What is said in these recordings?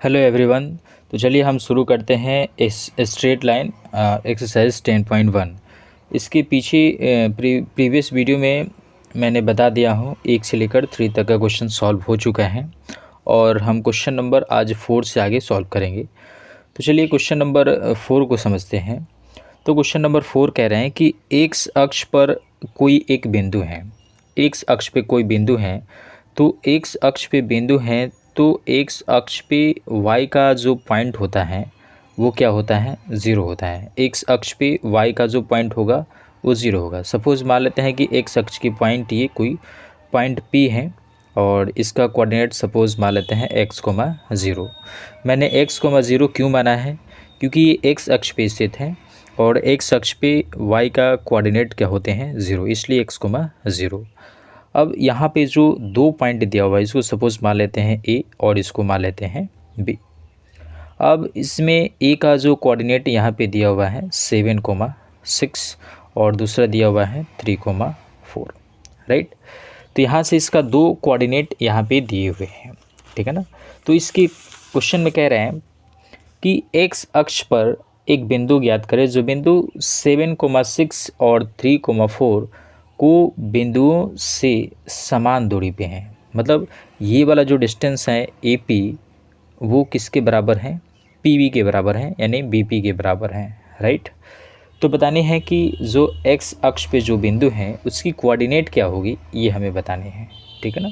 Hello everyone. तो चलिए हम शुरू करते हैं इस स्ट्रेट लाइन एक्सरसाइज 10.1। इसके पीछे प्रीवियस वीडियो में मैंने बता दिया हूँ 1 से लेकर 3 तक का क्वेश्चन सॉल्व हो चुका है और हम क्वेश्चन नंबर आज 4 से आगे सॉल्व करेंगे। तो चलिए क्वेश्चन नंबर 4 को समझते हैं। तो क्वेश्चन नंबर 4 कह रहे हैं कि एक्स अक्ष पर कोई एक बिंदु है। एक्स अक्ष पे कोई बिंदु है, तो एक्स अक्ष पे बिंदु है तो एक्स अक्ष पे वाई का जो पॉइंट होता है वो क्या होता है, ज़ीरो होता है। एक्स अक्ष पे वाई का जो पॉइंट होगा वो ज़ीरो होगा। सपोज़ मान लेते हैं कि एक्स अक्ष की पॉइंट ये कोई पॉइंट पी है और इसका कोऑर्डिनेट सपोज़ मान लेते हैं x,0। मैंने x,0 क्यों माना है, क्योंकि ये एक्स अक्ष पे स्थित है और एक्स अक्ष पे वाई का कोऑर्डिनेट क्या होते हैं, ज़ीरो, इसलिए x,0। अब यहाँ पे जो 2 पॉइंट दिया हुआ है इसको सपोज़ मान लेते हैं ए और इसको मान लेते हैं बी। अब इसमें ए का जो कोऑर्डिनेट यहाँ पे दिया हुआ है 7,6 और दूसरा दिया हुआ है 3,4, राइट। तो यहाँ से इसका 2 कोऑर्डिनेट यहाँ पे दिए हुए हैं, ठीक है ना। तो इसके क्वेश्चन में कह रहे हैं कि एक्स अक्ष पर एक बिंदु ज्ञात करें जो बिंदु 7,6 और 3,4 को बिंदुओं से समान दूरी पे हैं। मतलब ये वाला जो डिस्टेंस है ए पी वो किसके बराबर है, पी बी के बराबर है, यानी बी पी के बराबर है, राइट। तो बताने हैं कि जो एक्स अक्ष पे जो बिंदु है उसकी कोऑर्डिनेट क्या होगी, ये हमें बताने हैं, ठीक है ना।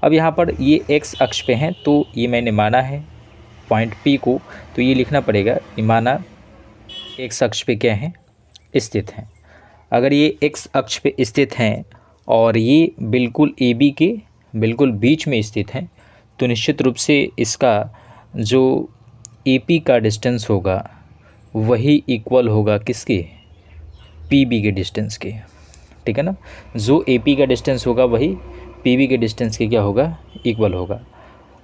अब यहाँ पर ये एक्स अक्ष पे हैं तो ये मैंने माना है पॉइंट पी को, तो ये लिखना पड़ेगा कि माना एक्स अक्ष पे क्या है, स्थित हैं। अगर ये एक्स अक्ष पे स्थित हैं और ये बिल्कुल ए बी के बिल्कुल बीच में स्थित हैं, तो निश्चित रूप से इसका जो ए पी का डिस्टेंस होगा वही इक्वल होगा किसके, पी बी के डिस्टेंस के, ठीक है ना। जो ए पी का डिस्टेंस होगा वही पी बी के डिस्टेंस के क्या होगा, इक्वल होगा।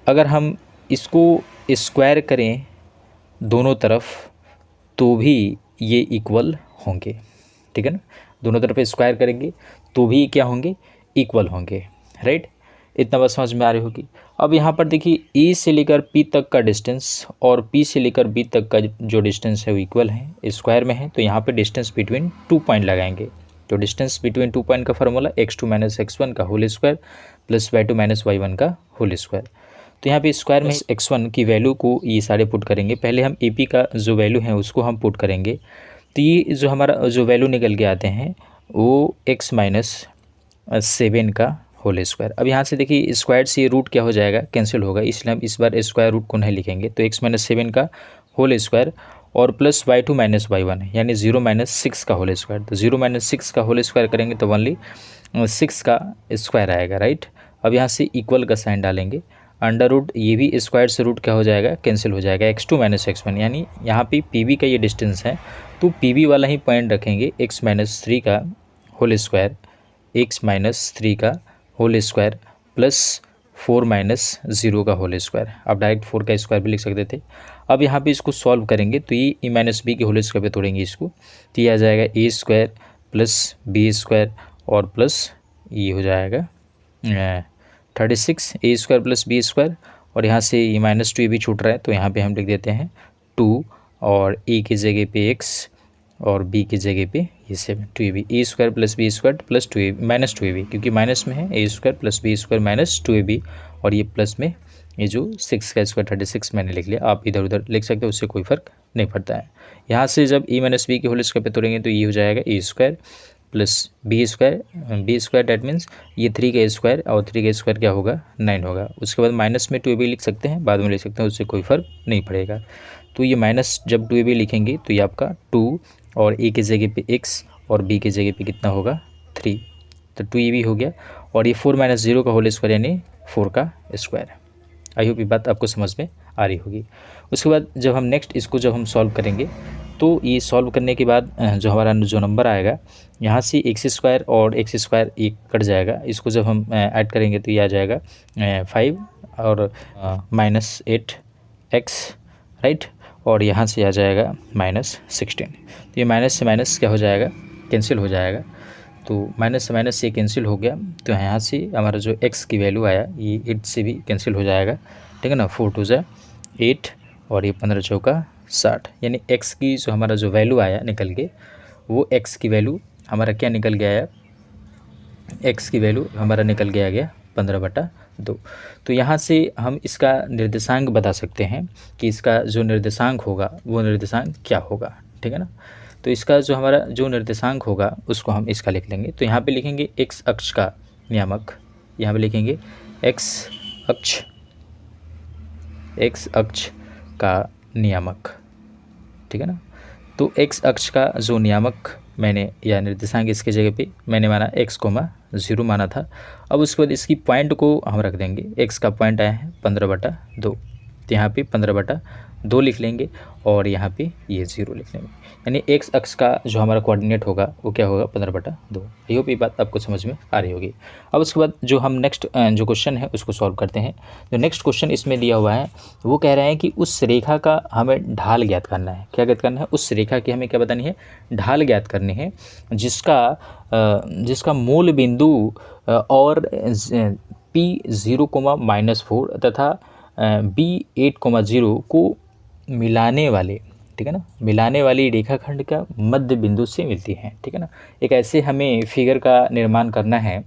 अगर हम इसको स्क्वायर करें दोनों तरफ तो भी ये इक्वल होंगे, ठीक है ना। दोनों तरफ स्क्वायर करेंगे तो भी क्या होंगे, इक्वल होंगे, राइट। इतना बात समझ में आ रही होगी। अब यहाँ पर देखिए ए से लेकर पी तक का डिस्टेंस और पी से लेकर बी तक का जो डिस्टेंस है वो इक्वल है, स्क्वायर में है। तो यहाँ पे डिस्टेंस बिटवीन 2 पॉइंट लगाएंगे। तो डिस्टेंस बिटवीन 2 पॉइंट का फार्मूला x2 - x1 का whole square plus y2 - y1 का होल स्क्वायर। तो यहाँ पे स्क्वायर में x1 की वैल्यू को ये सारे पुट करेंगे। पहले हम ए पी का जो वैल्यू है उसको हम पुट करेंगे, तो ये जो हमारा जो वैल्यू निकल के आते हैं वो x - 7 का होल स्क्वायर। अब यहाँ से देखिए स्क्वायर से रूट क्या हो जाएगा, कैंसिल होगा, इसलिए हम इस बार स्क्वायर रूट को नहीं लिखेंगे। तो x - 7 का होल स्क्वायर और प्लस y2 - y1 यानी 0 - 6 का होल स्क्वायर। तो 0 - 6 का होल स्क्वायर करेंगे तो ओनली 6 का स्क्वायर आएगा, राइट। अब यहाँ से इक्वल का साइन डालेंगे, अंडर रूट ये भी स्क्वायर से रूट क्या हो जाएगा, कैंसिल हो जाएगा, x2 - x1 यानी यहाँ पे पी का ये डिस्टेंस है तो पी वाला ही पॉइंट रखेंगे, x - 3 का होल स्क्वायर, x - 3 का होल स्क्वायर प्लस 4 - 0 का होल स्क्वायर। आप डायरेक्ट 4 का स्क्वायर भी लिख सकते थे। अब यहाँ पे इसको सॉल्व करेंगे तो ये e - b के होल स्क्वायर पे तोड़ेंगे इसको, तो ये आ जाएगा a square plus b square और प्लस ये हो जाएगा 36 a square plus b square. और यहाँ से ये -2 भी छूट रहा है तो यहाँ पे हम लिख देते हैं 2 और a की जगह पे x और b की जगह पे ये 7, 2ab, a square plus b square plus 2ab -2ab, क्योंकि माइनस में है a square plus b square minus 2ab और ये प्लस में ये जो 6 का स्क्वायर 36 मैंने लिख लिया। आप इधर उधर लिख सकते हो, उससे कोई फ़र्क नहीं पड़ता है। यहाँ से जब e - b के होल स्क्वायर पे तोड़ेंगे तो ये हो जाएगा a square plus b square that means ये 3 का स्क्वायर और 3 का स्क्वायर क्या होगा, 9 होगा। उसके बाद माइनस में 2ab लिख सकते हैं, बाद में लिख सकते हैं, उससे कोई फ़र्क नहीं पड़ेगा। तो ये माइनस जब 2ab लिखेंगे तो ये आपका 2 और a की जगह पे x और b की जगह पे कितना होगा 3, तो 2ab हो गया। और ये 4 - 0 का होल स्क्वायर यानी 4 का स्क्वायर। आई होप ये बात आपको समझ में आ रही होगी। उसके बाद जब हम नेक्स्ट इसको जब हम सॉल्व करेंगे तो ये सॉल्व करने के बाद जो हमारा जो नंबर आएगा यहाँ से एक्स स्क्वायर और एक्स स्क्वायर एक कट जाएगा, इसको जब हम ऐड करेंगे तो ये आ जाएगा 5 और -8x, राइट। और यहाँ से आ जाएगा -16। तो ये माइनस से माइनस क्या हो जाएगा, कैंसिल हो जाएगा। तो माइनस से माइनस ये कैंसिल हो गया, तो यहाँ से हमारा जो x की वैल्यू आया ये 8 से भी कैंसिल हो जाएगा, ठीक है ना। 4 2 ज़ा 8 और ये 15 चौका 60, यानी x की जो हमारा जो वैल्यू आया निकल के, वो x की वैल्यू हमारा क्या निकल गया है, x की वैल्यू हमारा निकल के आ गया 15/2। तो यहाँ से हम इसका निर्देशांक बता सकते हैं कि इसका जो निर्देशांक होगा वो निर्देशांक क्या होगा, ठीक है ना। तो इसका जो हमारा जो निर्देशांक होगा उसको हम इसका लिख लेंगे। तो यहाँ पे लिखेंगे x अक्ष का नियामक, यहाँ पे लिखेंगे x अक्ष का नियामक, ठीक है ना। तो x अक्ष का जो नियामक मैंने या निर्देशांक इसके जगह पे मैंने माना x,0 माना था। अब उसके बाद इसकी पॉइंट को हम रख देंगे, x का पॉइंट आया है 15/2, तो यहाँ पे 15/2 लिख लेंगे और यहाँ पे ये 0 लिख लेंगे, यानी x अक्ष का जो हमारा कोऑर्डिनेट होगा वो क्या होगा 15/2। आई होप ये बात आपको समझ में आ रही होगी। अब उसके बाद जो हम नेक्स्ट जो क्वेश्चन है उसको सॉल्व करते हैं। जो नेक्स्ट क्वेश्चन इसमें दिया हुआ है वो कह रहे हैं कि उस रेखा का हमें ढाल ज्ञात करना है। क्या ज्ञात करना है? उस रेखा की हमें क्या बतानी है? ढाल ज्ञात करनी है, जिसका मूल बिंदु और P0,-4 तथा B8,0 को मिलाने वाले, ठीक है ना, मिलाने वाली रेखाखंड का मध्य बिंदु से मिलती है, ठीक है ना। एक ऐसे हमें फिगर का निर्माण करना है,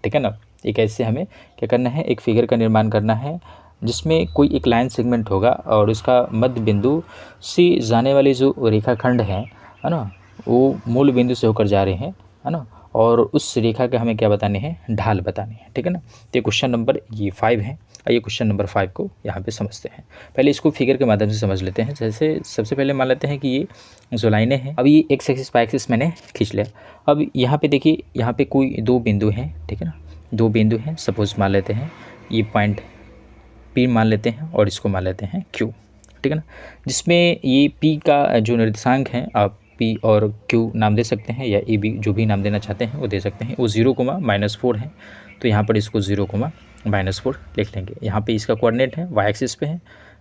ठीक है ना। एक ऐसे हमें क्या करना है, एक फिगर का निर्माण करना है जिसमें कोई एक लाइन सेगमेंट होगा और उसका मध्य बिंदु से जाने वाले जो रेखाखंड है ना, वो मूल बिंदु से होकर जा रहे हैं, है ना। और उस रेखा का हमें क्या बताने हैं? ढाल बतानी है, ठीक है ना। तो ये क्वेश्चन नंबर 5 है। आइए क्वेश्चन नंबर 5 को यहाँ पे समझते हैं। पहले इसको फिगर के माध्यम से समझ लेते हैं। जैसे सबसे पहले मान लेते हैं कि ये जो लाइनें हैं, अब ये एक्स एक्सिस वाई एक्सिस मैंने खींच लिया। अब यहाँ पे देखिए, यहाँ पे कोई 2 बिंदु हैं, ठीक है ना, 2 बिंदु हैं। सपोज मान लेते हैं ये पॉइंट P मान लेते हैं और इसको मान लेते हैं Q, ठीक है ना। जिसमें ये P का जो निर्देशांक है आप P और Q नाम दे सकते हैं या A B जो भी नाम देना चाहते हैं वो दे सकते हैं। वो 0,-4 है, तो यहाँ पर इसको 0,-4 लिख लेंगे। यहाँ पे इसका कोऑर्डिनेट है वाई एक्सिस पे है,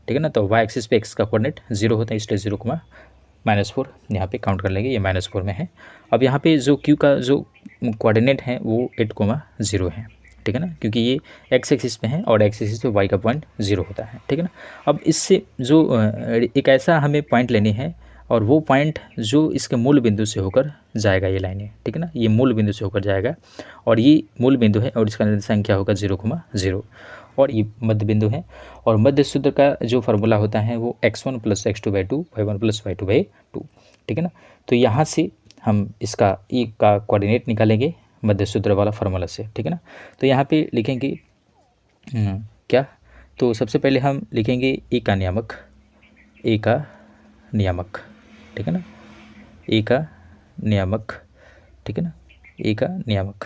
ठीक है ना। तो वाई एक्सिस पे x का कोऑर्डिनेट 0 होता है, इसलिए 0,-4 यहाँ पे काउंट कर लेंगे, ये -4 में है। अब यहाँ पे जो Q का जो कोऑर्डिनेट है वो 8,0 है, ठीक है ना, क्योंकि ये एक्स एक्सिस पे है और एक्स एक्सिस पे वाई का पॉइंट 0 होता है, ठीक है ना। अब इससे जो एक ऐसा हमें पॉइंट लेनी है और वो पॉइंट जो इसके मूल बिंदु से होकर जाएगा, ये लाइनें, ठीक है ना, ये मूल बिंदु से होकर जाएगा और ये मूल बिंदु है और इसका निर्देशांक क्या होगा 0,0 और ये मध्य बिंदु है। और मध्य सूत्र का जो फार्मूला होता है वो x1 + x2/2 y1 + y2/2, ठीक है ना। तो यहाँ से हम इसका e का कोऑर्डिनेट निकालेंगे मध्य सूत्र वाला फार्मूला से, ठीक है ना। तो यहाँ पे लिखेंगे क्या, तो सबसे पहले हम लिखेंगे ए का नियामक, ठीक है ना, ए का नियामक, ठीक है ना, ए का नियामक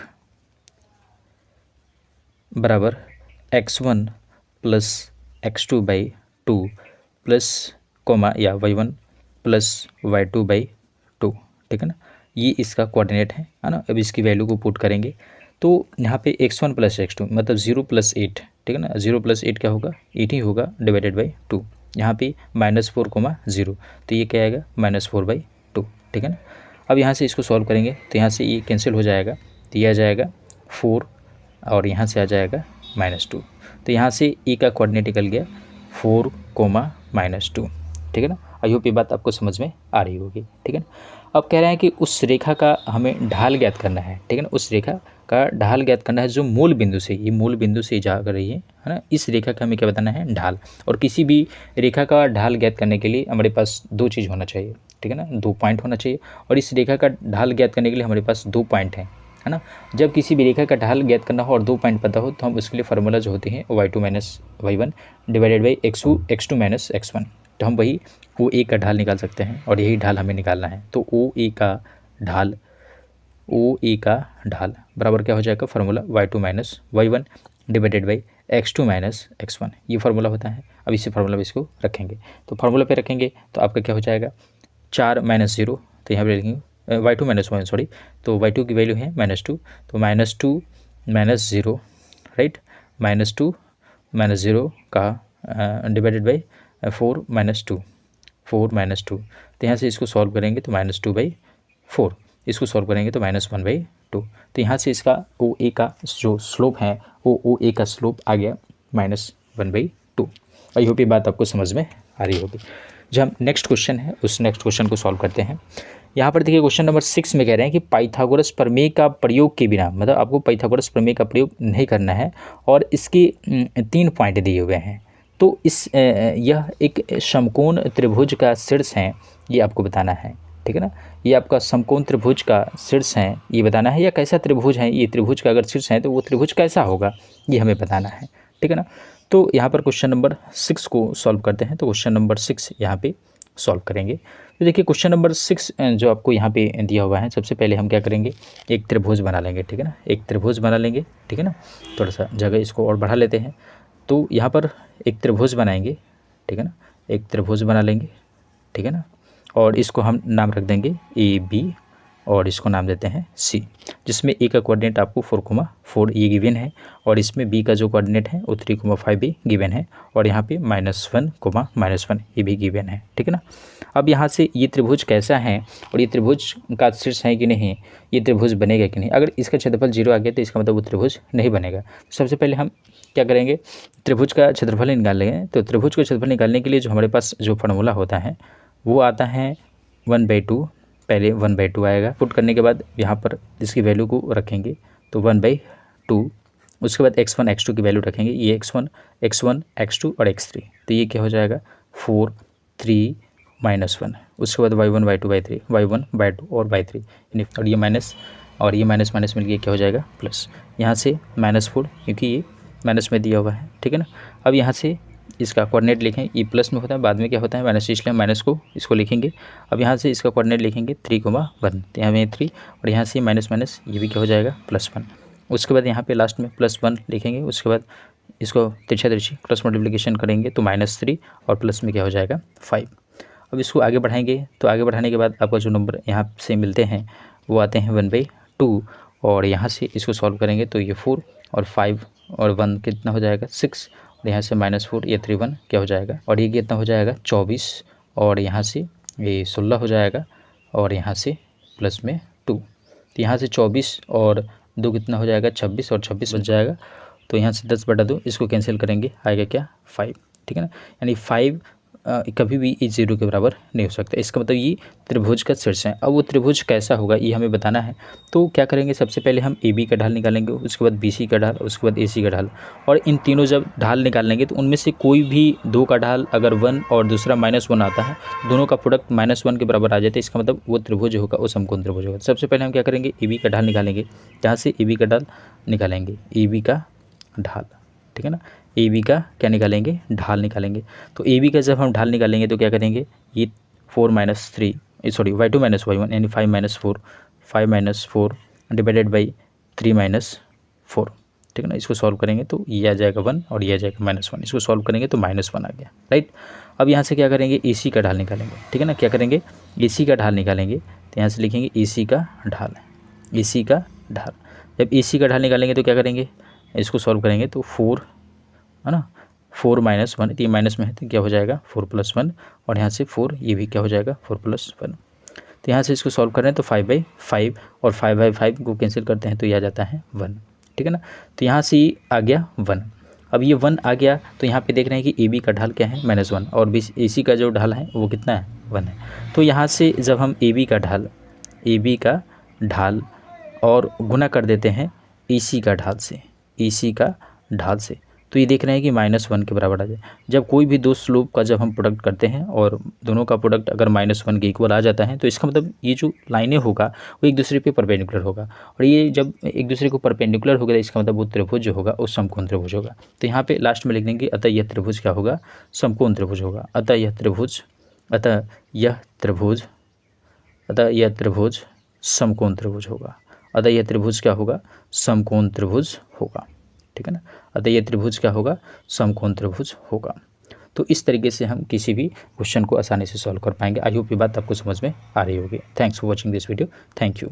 बराबर x1 + x2/2 प्लस कोमा या y1 + y2/2, ठीक है ना। ये इसका कोऑर्डिनेट है ना। अब इसकी वैल्यू को पुट करेंगे तो यहाँ पे x1 + x2 मतलब 0 + 8, ठीक है ना। 0 + 8 क्या होगा? 8 ही होगा /2। यहाँ पे -4,0, तो ये क्या आएगा? -4/2, ठीक है ना। अब यहाँ से इसको सॉल्व करेंगे तो यहाँ से ये कैंसिल हो जाएगा, तो ये आ जाएगा 4 और यहाँ से आ जाएगा -2। तो यहाँ से ए का कोऑर्डिनेट निकल गया 4,-2, ठीक है ना। आई होप ये बात आपको समझ में आ रही होगी, ठीक है ना। अब कह रहे हैं कि उस रेखा का हमें ढाल ज्ञात करना है, ठीक है ना। उस रेखा का ढाल ज्ञात करना है जो मूल बिंदु से, ये मूल बिंदु से जा कर रही है ना। इस रेखा का हमें क्या बताना है? ढाल। और किसी भी रेखा का ढाल ज्ञात करने के लिए हमारे पास 2 चीज़ होना चाहिए, ठीक है ना, 2 पॉइंट होना चाहिए। और इस रेखा का ढाल ज्ञात करने के लिए हमारे पास 2 पॉइंट हैं, है ना। जब किसी भी रेखा का ढाल ज्ञात करना हो और 2 पॉइंट पता हो तो हम उसके लिए फार्मूला जो होती है y2 - y1 / x2 - x1, तो हम वही ओ ए का ढाल निकाल सकते हैं और यही ढाल हमें निकालना है। तो ओ ए का ढाल बराबर क्या हो जाएगा? Formula y2 - y1 / x2 - x1, ये फार्मूला होता है। अब इसी फार्मूला पे इसको रखेंगे, तो फार्मूला पे रखेंगे तो आपका क्या हो जाएगा 4 - 0, तो यहाँ पे लिखेंगे y2 - 1 सॉरी, तो y2 की वैल्यू है -2, तो -2 - 0, राइट, -2 - 0 का /4 - 2, तो यहाँ से इसको सॉल्व करेंगे तो -2/4, इसको सॉल्व करेंगे तो -1/2। तो यहाँ से इसका ओ ए का जो स्लोप है वो ओ ए का स्लोप आ गया -1/2। आई होप ये बात आपको समझ में आ रही होगी। जो हम नेक्स्ट क्वेश्चन है उस नेक्स्ट क्वेश्चन को सॉल्व करते हैं। यहाँ पर देखिए क्वेश्चन नंबर 6 में कह रहे हैं कि पाइथागोरस प्रमेय का प्रयोग के बिना, मतलब आपको पाइथागोरस प्रमेय का प्रयोग नहीं करना है और इसके 3 पॉइंट दिए हुए हैं। तो यह एक समकोण त्रिभुज का शीर्ष है, ये आपको बताना है, ठीक है ना। ये आपका समकोण त्रिभुज का शीर्ष है, ये बताना है, या कैसा त्रिभुज है, ये त्रिभुज का अगर शीर्ष है तो वो त्रिभुज कैसा होगा, ये हमें बताना है, ठीक है ना। तो यहाँ पर क्वेश्चन नंबर 6 को सॉल्व करते हैं। तो क्वेश्चन नंबर 6 यहाँ पे सॉल्व करेंगे। तो देखिए क्वेश्चन नंबर 6 जो आपको यहाँ पे दिया हुआ है, सबसे पहले हम क्या करेंगे, एक त्रिभुज बना लेंगे, ठीक है ना। एक त्रिभुज बना लेंगे, ठीक है ना। थोड़ा सा जगह इसको और बढ़ा लेते हैं। तो यहाँ पर एक त्रिभुज बनाएंगे, ठीक है ना। एक त्रिभुज बना लेंगे, ठीक है ना। और इसको हम नाम रख देंगे AB और इसको नाम देते हैं C, जिसमें A का कोऑर्डिनेट आपको 4,4 ये गिवन है और इसमें B का जो कोऑर्डिनेट है वो 3,5 भी गिवन है और यहाँ पे -1, ये भी गिवन है, ठीक है ना। अब यहाँ से ये त्रिभुज कैसा है और ये त्रिभुज का शीर्ष है कि नहीं, ये त्रिभुज बनेगा कि नहीं। अगर इसका क्षेत्रफल 0 आ गया तो इसका मतलब वो त्रिभुज नहीं बनेगा। सबसे पहले हम क्या करेंगे, त्रिभुज का क्षेत्रफल निकाल लेंगे। तो त्रिभुज का क्षेत्रफल निकालने के लिए जो हमारे पास जो फार्मूला होता है वो आता है 1/2, पहले 1/2 आएगा। पुट करने के बाद यहाँ पर इसकी वैल्यू को रखेंगे तो 1/2, उसके बाद x1 x2 की वैल्यू रखेंगे, ये x1 x2 और x3, तो ये क्या हो जाएगा 4 3 -1। उसके बाद y1 y2 y3, y1 y2 और y3, यानी और ये माइनस और ये माइनस माइनस मिल गया क्या हो जाएगा प्लस, यहाँ से -4 क्योंकि ये माइनस में दिया हुआ है, ठीक है ना। अब यहाँ से इसका कोऑर्डिनेट लिखें, ये प्लस में होता है, बाद में क्या होता है माइनस, इसलिए माइनस को इसको लिखेंगे। अब यहाँ से इसका कोऑर्डिनेट लिखेंगे 3,1, तो यहाँ में 3 और यहाँ से माइनस माइनस ये भी क्या हो जाएगा +1। उसके बाद यहाँ पे लास्ट में +1 लिखेंगे। उसके बाद इसको तिरछी क्रॉस मल्टीप्लिकेशन करेंगे तो -3 और प्लस में क्या हो जाएगा 5। अब इसको आगे बढ़ाएंगे, तो आगे बढ़ाने के बाद आपका जो नंबर यहाँ से मिलते हैं वो आते हैं 1/2 और यहाँ से इसको सॉल्व करेंगे तो ये 4 और 5 और 1 कितना हो जाएगा 6 और यहाँ से -4 ये 3 1 क्या हो जाएगा और ये कितना हो जाएगा 24 और यहाँ से ये 16 हो जाएगा और यहाँ से प्लस में 2, तो यहाँ से 24 और 2 कितना हो जाएगा 26 और 26 बच जाएगा। तो यहाँ से 10/2 इसको कैंसिल करेंगे, आएगा क्या 5, ठीक है ना। यानी 5 कभी भी 0 के बराबर नहीं हो सकता। इसका मतलब ये त्रिभुज का शीर्ष है। अब वो त्रिभुज कैसा होगा ये हमें बताना है। तो क्या करेंगे, सबसे पहले हम AB का ढाल निकालेंगे, उसके बाद BC का ढाल, उसके बाद AC का ढाल। और इन तीनों जब ढाल निकाल लेंगे तो उनमें से कोई भी 2 का ढाल अगर 1 और दूसरा -1 आता है, दोनों का प्रोडक्ट -1 के बराबर आ जाता है, इसका मतलब वो त्रिभुज होगा, वो समकोण त्रिभुज होगा। सबसे पहले हम क्या करेंगे, AB का ढाल निकालेंगे। यहाँ से AB का ढाल निकालेंगे, AB का ढाल, ठीक है ना। AB का क्या निकालेंगे, ढाल निकालेंगे। तो AB का जब हम ढाल निकालेंगे तो क्या करेंगे, ये 4 - 3 सॉरी y2 - y1 यानी 5 - 4 डिवाइडेड बाई 3 - 4, ठीक है ना। इसको सॉल्व करेंगे तो ये आ जाएगा 1 और ये आ जाएगा -1, इसको सॉल्व करेंगे तो -1 आ गया, राइट। अब यहाँ से क्या करेंगे, AC का ढाल निकालेंगे, ठीक है ना। क्या करेंगे, AC का ढाल निकालेंगे, तो यहाँ से लिखेंगे AC का ढाल, AC का ढाल। जब AC का ढाल निकालेंगे तो क्या करेंगे, इसको सॉल्व करेंगे तो 4 है ना, 4 - 1, ये माइनस में है तो क्या हो जाएगा 4 + 1 और यहाँ से 4 ये भी क्या हो जाएगा 4 + 1। तो यहाँ से इसको सॉल्व करें तो 5/5 और 5/5 को कैंसिल करते हैं तो ये आ जाता है 1, ठीक है ना। तो यहाँ से ये आ गया 1। अब ये 1 आ गया तो यहाँ पे देख रहे हैं कि AB का ढाल क्या है -1 और AC का जो ढाल है वो कितना है 1 है। तो यहाँ से जब हम AB का ढाल और गुना कर देते हैं AC का ढाल से, तो ये देख रहे हैं कि -1 के बराबर आ जाए। जब कोई भी दो स्लोप का जब हम प्रोडक्ट करते हैं और दोनों का प्रोडक्ट अगर -1 के इक्वल आ जाता है तो इसका मतलब ये जो लाइनें होगा वो एक दूसरे पे परपेंडिकुलर होगा और ये जब एक दूसरे को परपेंडिकुलर होगा तो इसका मतलब वो त्रिभुज जो होगा वो समकोण त्रिभुज होगा। तो यहाँ पे लास्ट में लिख देंगे अतः यह त्रिभुज क्या होगा, समकोण त्रिभुज होगा। अतः यह त्रिभुज समकोण त्रिभुज होगा। अतः यह त्रिभुज क्या होगा, समकोण त्रिभुज होगा, ठीक है ना। अतः ये त्रिभुज क्या होगा, समकोण त्रिभुज होगा। तो इस तरीके से हम किसी भी क्वेश्चन को आसानी से सॉल्व कर पाएंगे। आई होप ये बात आपको समझ में आ रही होगी। Thanks for watching this video. Thank you.